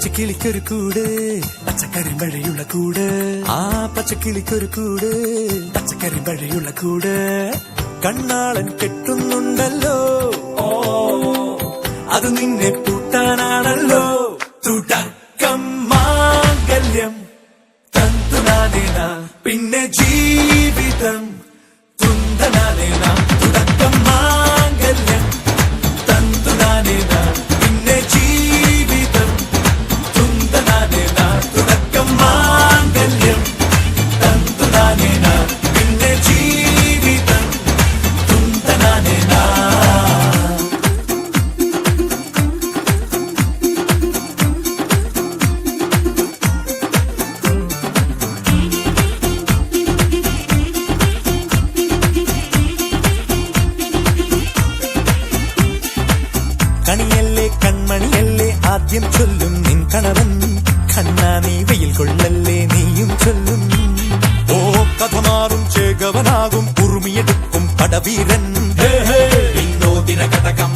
പച്ചക്കിളിക്കൊരു കൂട് പച്ചക്കറി മഴയുള്ള കൂട് ആ പച്ചക്കിളിക്കൊരു കൂട് പച്ചക്കറി മഴയുള്ള കൂട് കണ്ണാളൻ കെട്ടുന്നുണ്ടല്ലോ ഓ അത് നിന്നെ പൂട്ടാനാണല്ലോ തുടക്കം മാംഗല്യം തന്തുനാനേന പിന്നെ ജീവിതം തുന്തനാനേന തുടക്കം മാംഗല്യം തന്തുനാനേന പിന്നെ ജീവിതം തുന്തനാനേന തുടക്കം മാംഗല്യം തന്തുനാനേന പിന്നെ ജീവിതം തുന്തനാനേന. കണിയല്ലേ കൺമണിയല്ലേ ആദ്യം ചൊല്ലും നിൻ കണവൻ കണ്ണാ നീ വെയിൽ കൊള്ളല്ലേ നീയും ചൊല്ലും ഓ കഥ മാറും ചേകവനാകും ഉറുമിയെടുക്കും പടവീരൻ വിനോദിന കടകം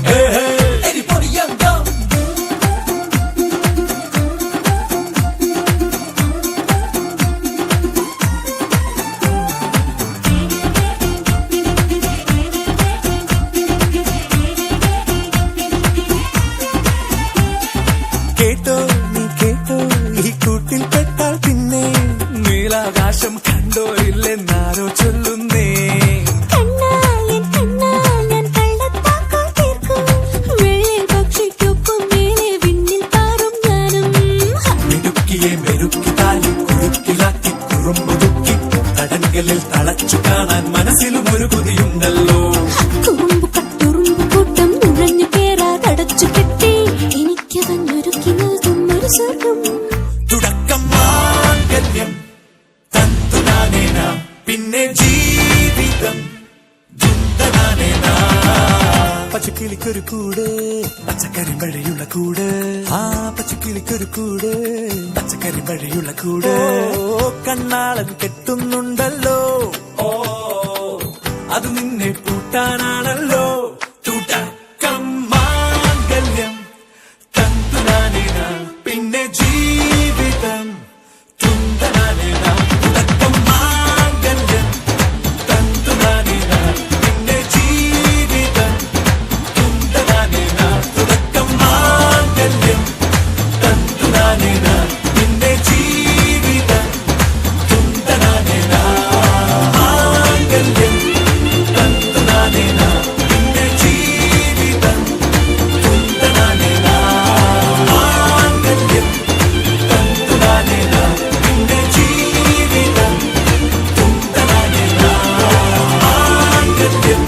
കേട്ടോ നീ കേട്ടോ ഈ കൂട്ടിൽ പെട്ടാൽ പിന്നെ നീലാകാശം കണ്ടോ ഇല്ലെന്നാരോ ചൊല്ലുന്നേ മിടുക്കിയെ മെരുക്കിതാലി കുറുക്കിലാക്കി കുറുമ്പുതുക്കി തടങ്കലിൽ തളച്ചു കാണാൻ മനസ്സിലും ഒരു കൊതിയുണ്ടല്ലോ തുടക്കം മാംഗല്യം തന്തുനാനേന പിന്നെ ജീവിതം തുന്തനാനേന പച്ചക്കിളിക്കൊരു കൂട് പച്ചക്കറി മഴയുള്ള കൂട് ആ പച്ചക്കിളിക്കൊരു കൂട് പച്ചക്കറി മഴയുള്ള കൂട് കണ്ണാളൻ കെട്ടുന്നുണ്ടല്ലോ ഓ അത് നിന്നെ പൂട്ടാനാണല്ലോ തുടക്കം മാംഗല്യം തന്തുനാനേന പിന്നെ ജീവിതം തുന്തനാനേന തുടക്കം മാംഗല്യം തന്തുനാനേന പിന്നെ ജീവിതം തുന്തനാനേന തുടക്കം മാംഗല്യം തന്തുനാനേന പിന്നെ ജീവിതം തുന്തനാനേന മാംഗല്യം തന്തുനാനേന പിന്നെ ജീവിതം തുന്തനാനേന മാംഗല്യം തന്തുനാനേന പിന്നെ ജീവിതം തുന്തനാനേന മാംഗല്യം